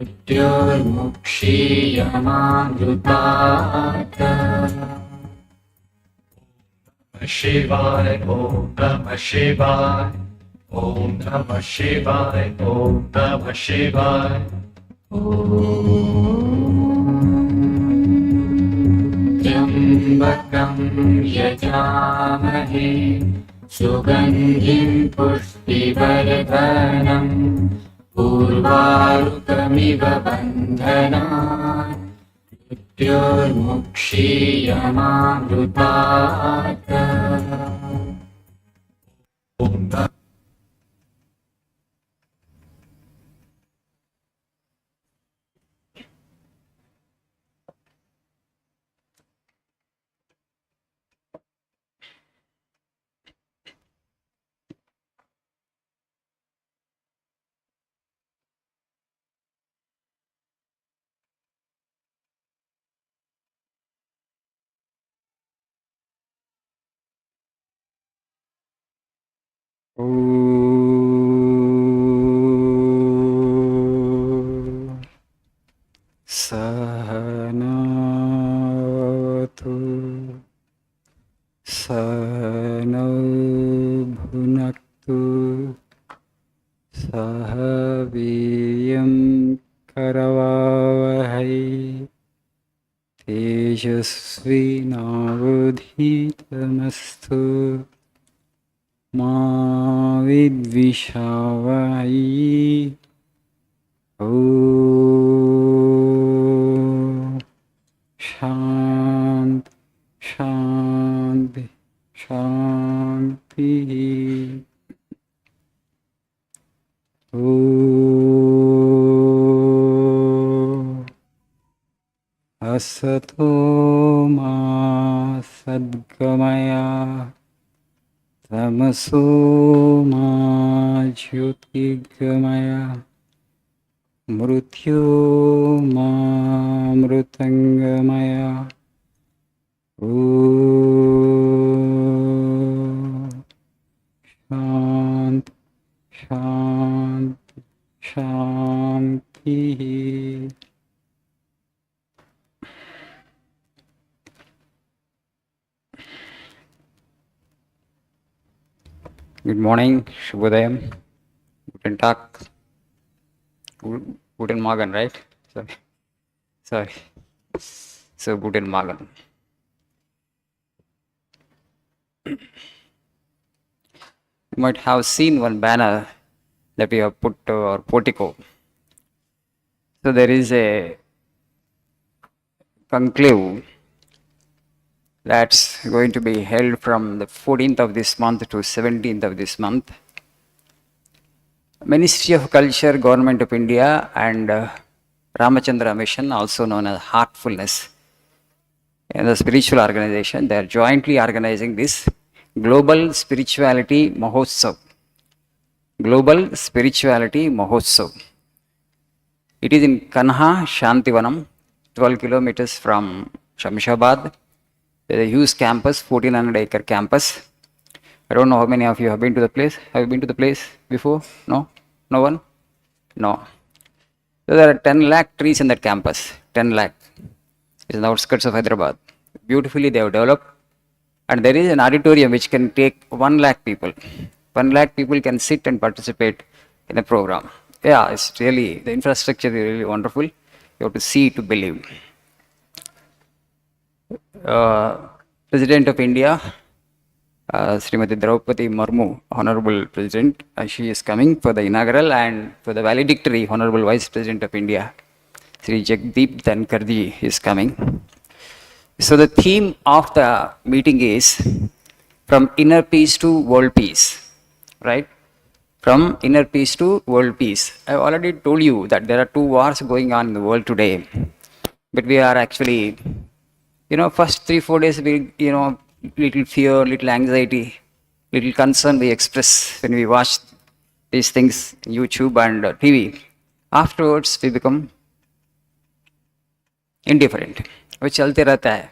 मृत्योर्मुक्षीयमामृतात् शिवाय ॐ नमः शिवाय ॐ नमः शिवाय ॐ नमः शिवाय त्र्यम्बकं यजामहे सुगन्धिं पुष्टिवर्धनम् उर्वारुकमिव बन्धनात् मृत्योर्मुक्षीयमामृतात् सहनावतु सहनौ भुनक्तु सह वीर्यं करवावहै तेजस्विनावधीतमस्तु मा विद्विषावहै ॐ शान्ति शान्ति शान्तिः ॐ असतो मा सद्गमय तमसो मा ज्योतिर्गमय मृत्योर्मामृतङ्गमय ॐ शान्ति शान्ति शान्तिः Good morning, Shubhodayam, Guten Tag, Guten Morgen, right? Sorry. So, Guten Morgen. You might have seen one banner that we have put to our portico. So, there is a conclave that's going to be held from the 14th of this month to 17th of this month. Ministry of Culture, Government of India and Ramachandra Mission, also known as Heartfulness, and the spiritual organization, they are jointly organizing this Global Spirituality Mahotsav. Global Spirituality Mahotsav. It is in Kanha, Shantivanam, 12 kilometers from Shamshabad. There is a huge campus, 1400-acre campus. I don't know how many of you have been to the place. Have you been to the place before? No? No one? No. So there are 10 lakh trees in that campus. 10 lakh. It's in the outskirts of Hyderabad. Beautifully they have developed. And there is an auditorium which can take 1 lakh people. 1 lakh people can sit and participate in a program. Yeah, it's really, the infrastructure is really wonderful. You have to see to believe. President of India, Srimati Draupadi Murmu, Honorable President, she is coming for the inaugural, and for the valedictory, Honorable Vice President of India, Sri Jagdeep Dhankarji is coming. So the theme of the meeting is from inner peace to world peace, right? From inner peace to world peace. I have already told you that there are 2 wars going on in the world today, but we are actually, first 3-4 days, we, little fear, little anxiety, little concern we express when we watch these things, YouTube and TV. Afterwards, we become indifferent, which chalte rehta hai.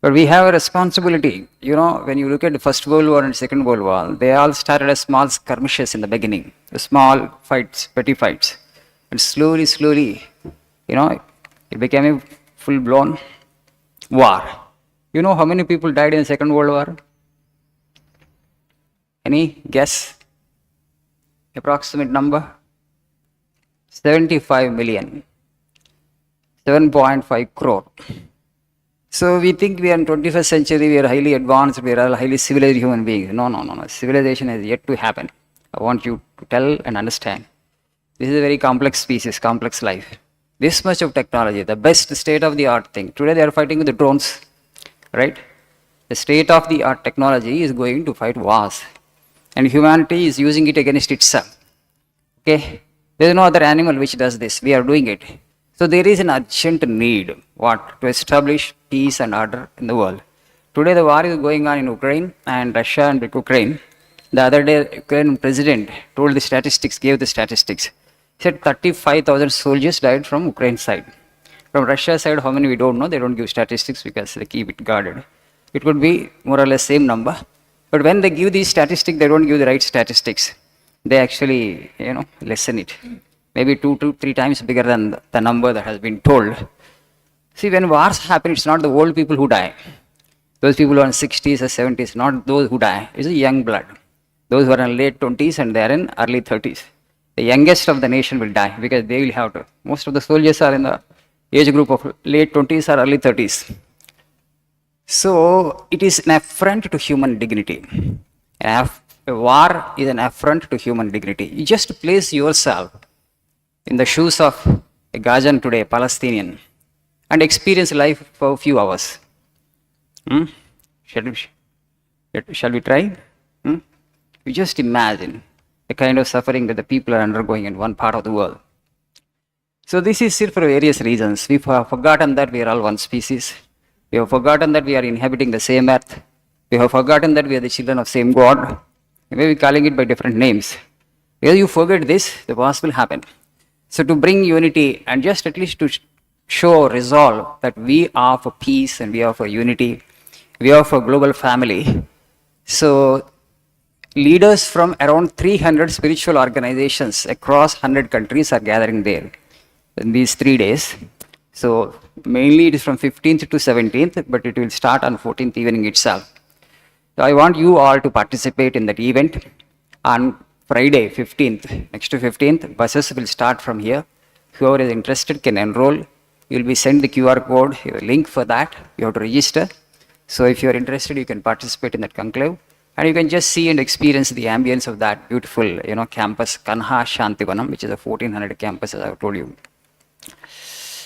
But we have a responsibility. When you look at the First World War and Second World War, they all started as small skirmishes in the beginning, the small fights, petty fights. And slowly, slowly, it became a full-blown war. You know how many people died in the Second World War? Any guess? Approximate number? 75 million. 7.5 crore. So we think we are in 21st century, we are highly advanced, we are all highly civilized human beings. No. Civilization has yet to happen. I want you to tell and understand. This is a very complex species, complex life. This much of technology, the best state-of-the-art thing. Today they are fighting with the drones, right? The state-of-the-art technology is going to fight wars. And humanity is using it against itself. Okay? There is no other animal which does this. We are doing it. So there is an urgent need, to establish peace and order in the world. Today the war is going on in Ukraine and Russia and Ukraine. The other day, Ukrainian president told the statistics, gave the statistics. He said 35,000 soldiers died from Ukraine side. From Russia side, how many we don't know. They don't give statistics because they keep it guarded. It could be more or less same number. But when they give these statistics, they don't give the right statistics. They actually, lessen it. Maybe 2 to 3 times bigger than the number that has been told. See, when wars happen, it's not the old people who die. Those people who are in 60s or 70s, not those who die. It's a young blood. Those who are in late 20s and they are in early 30s. The youngest of the nation will die because they will have to. Most of the soldiers are in the age group of late 20s or early 30s. So, it is an affront to human dignity. A war is an affront to human dignity. You just place yourself in the shoes of a Gazan today, a Palestinian, and experience life for a few hours. Shall we try? You just imagine the kind of suffering that the people are undergoing in one part of the world. So this is still for various reasons. We have forgotten that we are all one species. We have forgotten that we are inhabiting the same earth. We have forgotten that we are the children of same God. We may be calling it by different names. If you forget this, the worst will happen. So to bring unity and just at least to show resolve that we are for peace and we are for unity, we are for global family. So leaders from around 300 spiritual organizations across 100 countries are gathering there in these 3 days. So mainly it is from 15th to 17th, but it will start on 14th evening itself. So I want you all to participate in that event on Friday 15th. Next to 15th, buses will start from here. Whoever is interested can enroll. You will be sent the QR code, a link for that. You have to register. So if you are interested, you can participate in that conclave. And you can just see and experience the ambience of that beautiful, campus, Kanha Shantivanam, which is a 1400 campus, as I have told you.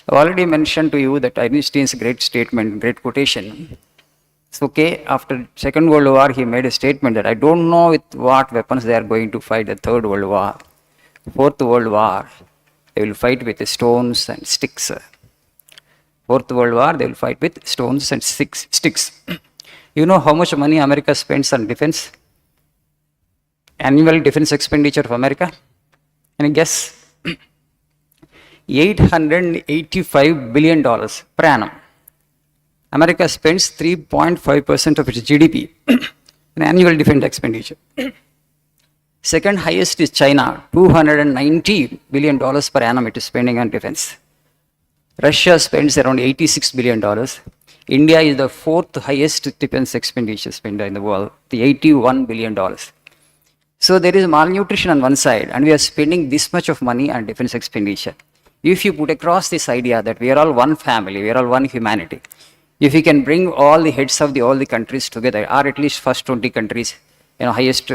I've already mentioned to you that Einstein's great statement, great quotation. It's okay, after Second World War, he made a statement that I don't know with what weapons they are going to fight the Third World War. Fourth World War, they will fight with stones and sticks. Fourth World War, they will fight with stones and sticks. You know how much money America spends on defense? Annual defense expenditure of America? Can you guess? $885 billion per annum. America spends 3.5% of its GDP in annual defense expenditure. Second highest is China, $290 billion per annum it is spending on defense. Russia spends around $86 billion. India is the fourth highest defense expenditure spender in the world, the $81 billion. So there is malnutrition on one side, and we are spending this much of money on defense expenditure. If you put across this idea that we are all one family, we are all one humanity, if you can bring all the heads of all the countries together, or at least first 20 countries, highest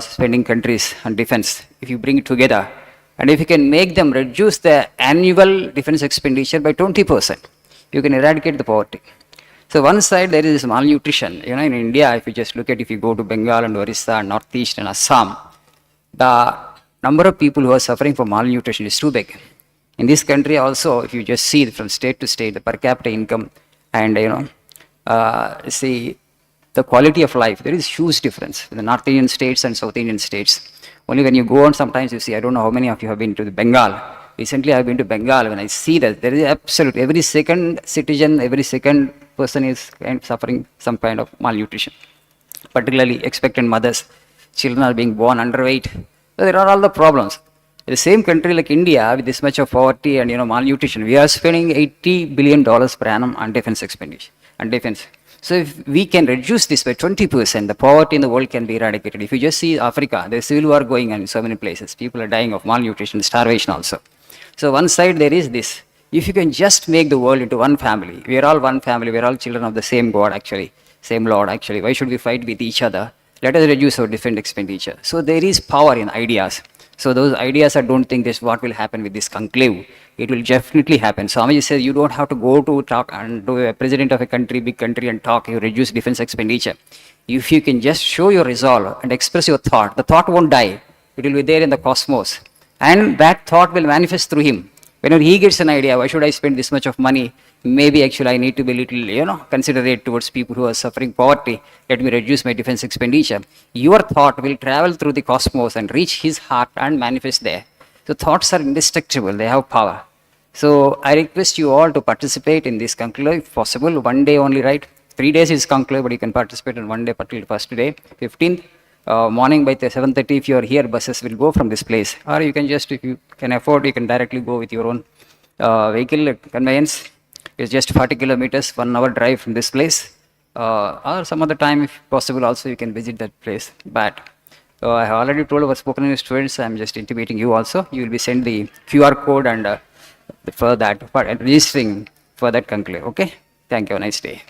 spending countries on defense, if you bring it together, and if you can make them reduce the annual defense expenditure by 20%, you can eradicate the poverty. So one side there is malnutrition. In India, if you go to Bengal and Orissa, Northeast and Assam, the number of people who are suffering from malnutrition is too big. In this country also, if you just see from state to state, the per capita income and, see the quality of life, there is huge difference in the North Indian states and South Indian states. Only when you go on, sometimes you see, I don't know how many of you have been to the Bengal. Recently, I have been to Bengal. When I see that, there is absolutely, every second citizen, every second person is suffering some kind of malnutrition. Particularly expectant mothers, children are being born underweight. So there are all the problems. The same country like India with this much of poverty and malnutrition, we are spending $80 billion per annum on defense expenditure and defense. So if we can reduce this by 20%, the poverty in the world can be eradicated. If you just see Africa, there's civil war going on in so many places. People are dying of malnutrition, starvation also. So one side there is this. If you can just make the world into one family, we are all one family, we are all children of the same God actually, same Lord actually. Why should we fight with each other? Let us reduce our defense expenditure. So there is power in ideas. So those ideas, I don't think this what will happen with this conclave. It will definitely happen. Swamiji says you don't have to go to talk and do a president of a country, big country, and talk. You reduce defense expenditure. If you can just show your resolve and express your thought, the thought won't die. It will be there in the cosmos, and that thought will manifest through him. Whenever he gets an idea, why should I spend this much of money? Maybe actually I need to be little, considerate towards people who are suffering poverty. Let me reduce my defense expenditure. Your thought will travel through the cosmos and reach his heart and manifest there. So thoughts are indestructible. They have power. So I request you all to participate in this conclave if possible. One day only, right? 3 days is conclave, but you can participate in one day, particularly first day, 15th. Morning by 7:30, if you are here, buses will go from this place. Or you can just, if you can afford, you can directly go with your own vehicle conveyance. It's just 40 kilometers, 1 hour drive from this place. Or some other time, if possible, also you can visit that place. But I have already told our spoken English students, I'm just intimating you also. You will be sent the QR code and for that, for registering for that conclave. Okay? Thank you. Have a nice day.